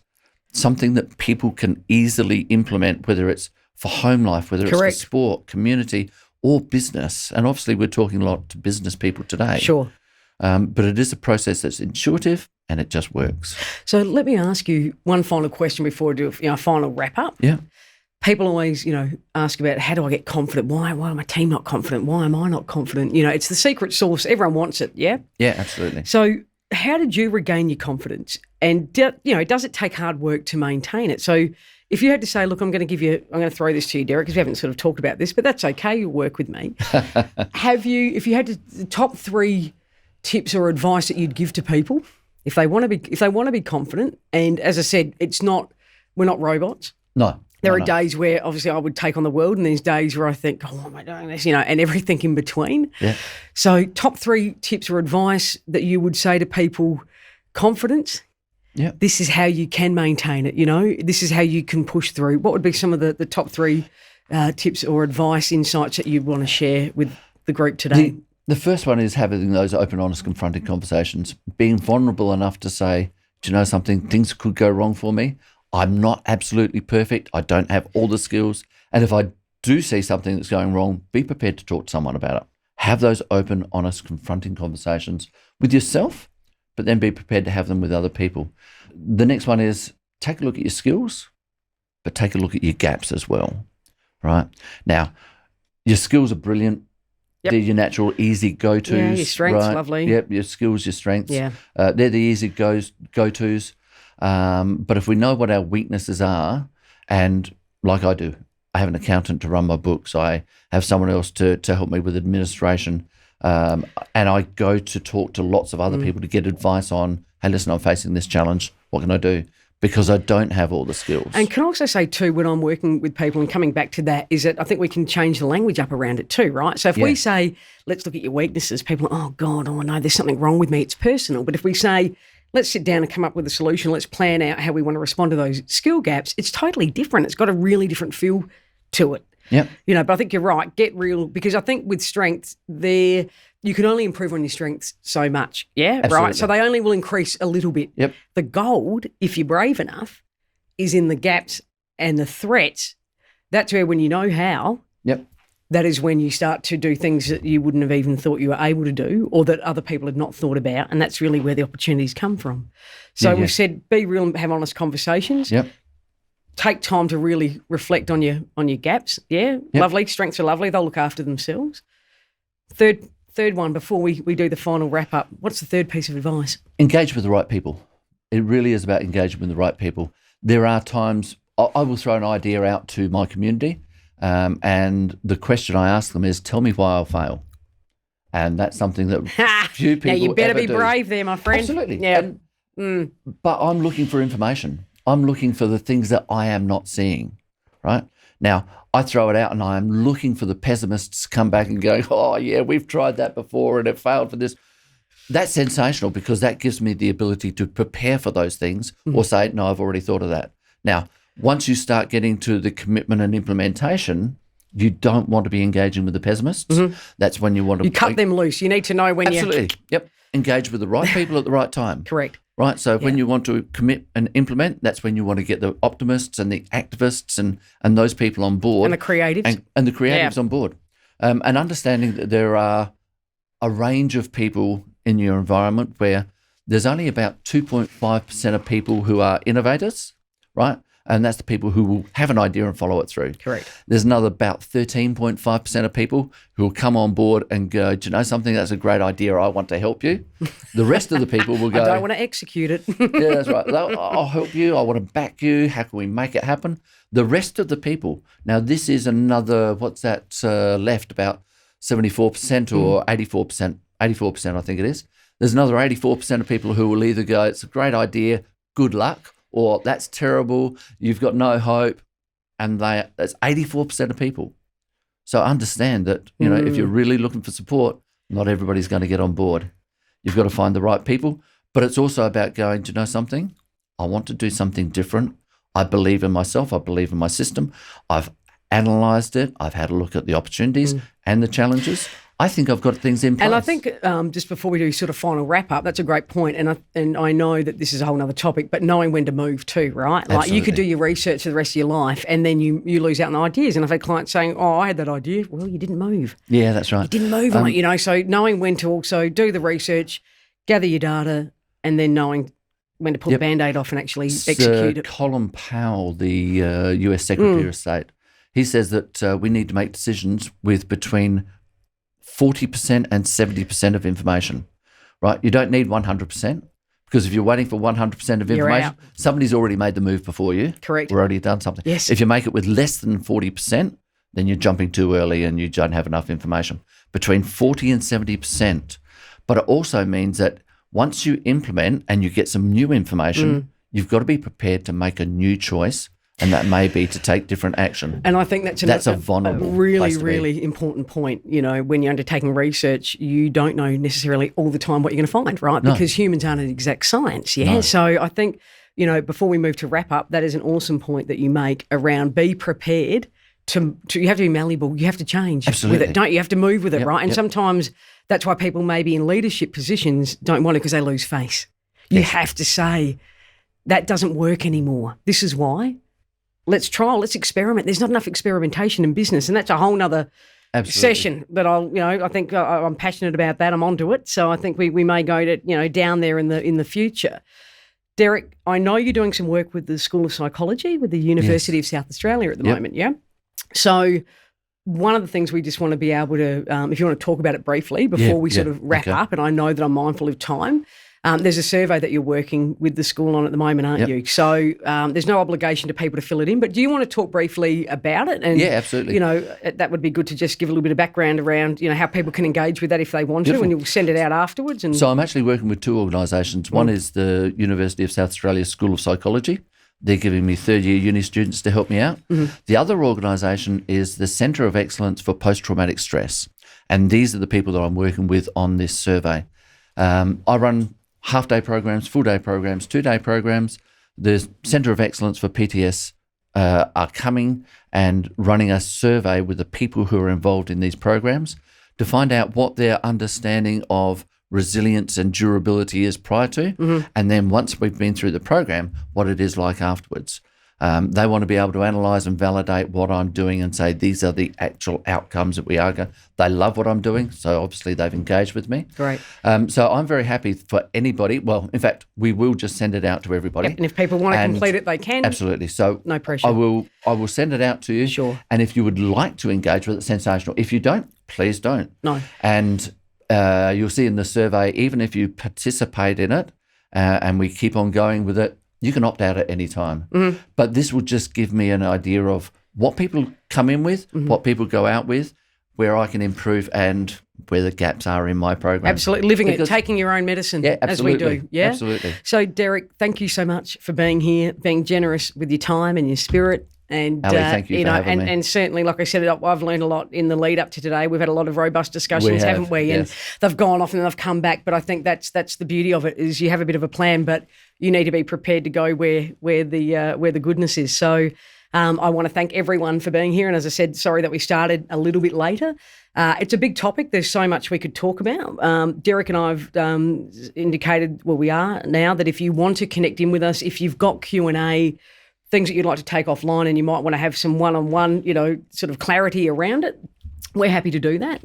something that people can easily implement, whether it's for home life, whether it's for sport, community, or business. And obviously we're talking a lot to business people today. Sure. But it is a process that's intuitive and it just works. So let me ask you one final question before we do a final wrap up. Yeah. People always, ask about how do I get confident? Why am my team not confident? Why am I not confident? It's the secret sauce. Everyone wants it, yeah? Yeah, absolutely. So how did you regain your confidence? And, does it take hard work to maintain it? So if you had to say, look, I'm going to throw this to you, Derrick, because we haven't sort of talked about this, but that's okay. You'll work with me. If you had the top 3 tips or advice that you'd give to people if they want to be confident, and as I said, we're not robots. No. There are days where obviously I would take on the world, and there's days where I think, oh, why am I doing this? And everything in between. Yeah. So top 3 tips or advice that you would say to people: confidence. Yeah. This is how you can maintain it, This is how you can push through. What would be some of the top 3 tips or advice, insights that you'd want to share with the group today? The first one is having those open, honest, confronting conversations, being vulnerable enough to say, do you know something? Things could go wrong for me. I'm not absolutely perfect. I don't have all the skills. And if I do see something that's going wrong, be prepared to talk to someone about it. Have those open, honest, confronting conversations with yourself, but then be prepared to have them with other people. The next one is take a look at your skills, but take a look at your gaps as well, right? Now, your skills are brilliant. Yep. They're your natural, easy go-tos. Yeah, your strengths, right? lovely. Yep, your skills, your strengths. Yeah. They're the easy go-tos. But if we know what our weaknesses are, and like I do, I have an accountant to run my books. I have someone else to help me with administration. And I go to talk to lots of other people to get advice on, hey, listen, I'm facing this challenge. What can I do? Because I don't have all the skills. And can I also say too, when I'm working with people and coming back to that, is that I think we can change the language up around it too, right? So if we say, let's look at your weaknesses, people are, oh God, oh no, there's something wrong with me. It's personal. But if we say, let's sit down and come up with a solution, let's plan out how we want to respond to those skill gaps, it's totally different. It's got a really different feel to it. Yeah. But I think you're right. Get real, because I think with strengths, you can only improve on your strengths so much. Yeah, absolutely. Right. So they only will increase a little bit. Yep. The gold, if you're brave enough, is in the gaps and the threats. That's where, when you know how, that is when you start to do things that you wouldn't have even thought you were able to do, or that other people had not thought about. And that's really where the opportunities come from. So we've said, be real and have honest conversations. Yep. take time to really reflect on your gaps. Yeah, lovely. Strengths are lovely. They'll look after themselves. Third one, before we do the final wrap up, what's the third piece of advice? Engage with the right people. It really is about engaging with the right people. There are times I will throw an idea out to my community, and the question I ask them is, tell me why I'll fail. And that's something that few people now you better be do. brave there, my friend. Absolutely. Yeah. But I'm looking for information. I'm looking for the things that I am not seeing, right? Now, I throw it out and I am looking for the pessimists to come back and go, oh, yeah, we've tried that before and it failed for this. That's sensational because that gives me the ability to prepare for those things or say, no, I've already thought of that. Now, once you start getting to the commitment and implementation, you don't want to be engaging with the pessimists. That's when you want to... You cut them loose. You need to know when Absolutely. Yep. Engage with the right people at the right time. Correct. Right. So when you want to commit and implement, that's when you want to get the optimists and the activists and those people on board. And the creatives. And the creatives on board. And understanding that there are a range of people in your environment where there's only about 2.5% of people who are innovators, right? And that's the people who will have an idea and follow it through. Correct. There's another about 13.5% of people who will come on board and go, do you know something? That's a great idea. I want to help you. The rest of the people will go, I don't want to execute it. yeah, that's right. I'll help you. I want to back you. How can we make it happen? The rest of the people. Now, this is another, what's that left? About 74% or 84%. 84%, I think it is. There's another 84% of people who will either go, it's a great idea, good luck, or that's terrible, you've got no hope, and that's 84% of people. So understand that, you know, if you're really looking for support, not everybody's going to get on board. You've got to find the right people, but it's also about going, do you know something? I want to do something different. I believe in myself. I believe in my system. I've analysed it. I've had a look at the opportunities and the challenges. I think I've got things in place. And I think just before we do sort of final wrap up, that's a great point. And I know that this is a whole other topic, but knowing when to move too, right? Like Absolutely. you could do your research for the rest of your life and then you lose out on ideas. And I've had clients saying, oh, I had that idea. Well, you didn't move. Yeah, that's right. You didn't move on it, you know. So knowing when to also do the research, gather your data, and then knowing when to pull the Band-Aid off and actually execute it. Colin Powell, the US Secretary of State, he says that we need to make decisions with between 40% and 70% of information, right? You don't need 100% because if you're waiting for 100% of information, somebody's already made the move before you. Correct. Or already done something. Yes. If you make it with less than 40%, then you're jumping too early and you don't have enough information. Between 40 and 70%. But it also means that once you implement and you get some new information, you've got to be prepared to make a new choice. And that may be to take different action. And I think that's a vulnerable really, place to be. really important point. You know, when you're undertaking research, you don't know necessarily all the time what you're going to find, right? No. Because humans aren't an exact science, yeah? No. So I think, you know, before we move to wrap up, that is an awesome point that you make around be prepared to you have to be malleable. You have to change Absolutely. with it, don't you? You have to move with it, right? And sometimes that's why people maybe in leadership positions don't want it because they lose face. You have to say, that doesn't work anymore. This is why. Let's trial, let's experiment. There's not enough experimentation in business, and that's a whole nother session that I think I'm passionate about that. I'm onto it. So I think we may go to, you know, down there in the future. Derrick, I know you're doing some work with the School of Psychology with the University of South Australia at the moment, yeah? So one of the things we just want to be able to, if you want to talk about it briefly before we sort of wrap up, and I know that I'm mindful of time, there's a survey that you're working with the school on at the moment, aren't you? So there's no obligation to people to fill it in, but do you want to talk briefly about it? And, yeah, absolutely. You know, that would be good to just give a little bit of background around, you know, how people can engage with that if they want to, and you'll send it out afterwards. And so I'm actually working with two organisations. One is the University of South Australia School of Psychology. They're giving me third-year uni students to help me out. The other organisation is the Centre of Excellence for Post-Traumatic Stress, and these are the people that I'm working with on this survey. I run half-day programs, full-day programs, two-day programs. The Centre of Excellence for PTS are coming and running a survey with the people who are involved in these programs to find out what their understanding of resilience and durability is prior to, and then once we've been through the program, what it is like afterwards. They want to be able to analyse and validate what I'm doing and say these are the actual outcomes that we are going. They love what I'm doing, so obviously they've engaged with me. Great. So I'm very happy for anybody. Well, in fact, we will just send it out to everybody. Yep, and if people want to complete it, they can. Absolutely. So no pressure. I will send it out to you. Sure. And if you would like to engage with it, sensational. If you don't, please don't. No. And you'll see in the survey, even if you participate in it and we keep on going with it, you can opt out at any time. Mm-hmm. But this will just give me an idea of what people come in with, what people go out with, where I can improve and where the gaps are in my program. Absolutely. Living it, taking your own medicine as we do. Yeah, absolutely. So, Derrick, thank you so much for being here, being generous with your time and your spirit. And Ali, thank you for having me. And certainly, like I said, I've learned a lot in the lead up to today. We've had a lot of robust discussions, haven't we? Yes. And they've gone off and they've come back. But I think that's the beauty of it is you have a bit of a plan, but you need to be prepared to go where the goodness is. So I want to thank everyone for being here. And as I said, sorry that we started a little bit later. It's a big topic. There's so much we could talk about. Derrick and I've indicated, we are now, that if you want to connect in with us, if you've got Q&A, things that you'd like to take offline and you might want to have some one-on-one, sort of clarity around it, we're happy to do that.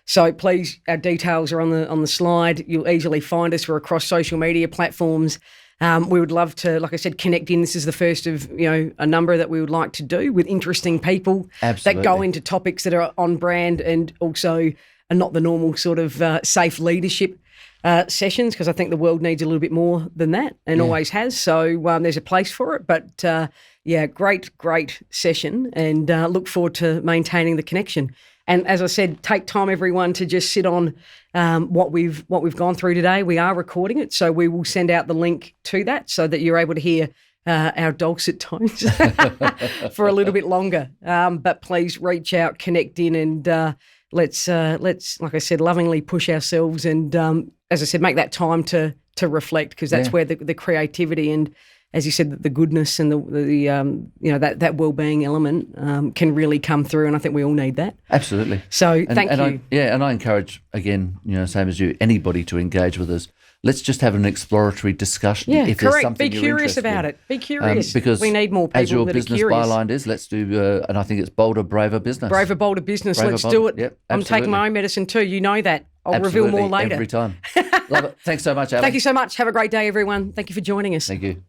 So please, our details are on the slide. You'll easily find us. We're across social media platforms. We would love to, like I said, connect in. This is the first of, a number that we would like to do with interesting people that go into topics that are on brand and also are not the normal sort of safe leadership sessions, because I think the world needs a little bit more than that and always has. So there's a place for it. But great session, and look forward to maintaining the connection. And as I said, take time, everyone, to just sit on what we've gone through today. We are recording it, so we will send out the link to that so that you're able to hear our dulcet tones for a little bit longer. But please reach out, connect in, and let's, like I said, lovingly push ourselves and, as I said, make that time to reflect, because that's where the creativity and, as you said, the goodness and that well-being element can really come through, and I think we all need that. Absolutely. So thank you. And I encourage, again, same as you, anybody to engage with us. Let's just have an exploratory discussion. Yeah, if correct. There's something Be you're curious interested about in. it. Be curious. Because we need more people as your that business are curious. byline is, let's do, and I think it's bolder, braver business. Braver, bolder business. Braver, let's bolder. do it. Yep, I'm taking my own medicine too. You know that. I'll reveal more later. Every time. Love it. Thanks so much, Ali. Thank you so much. Have a great day, everyone. Thank you for joining us. Thank you.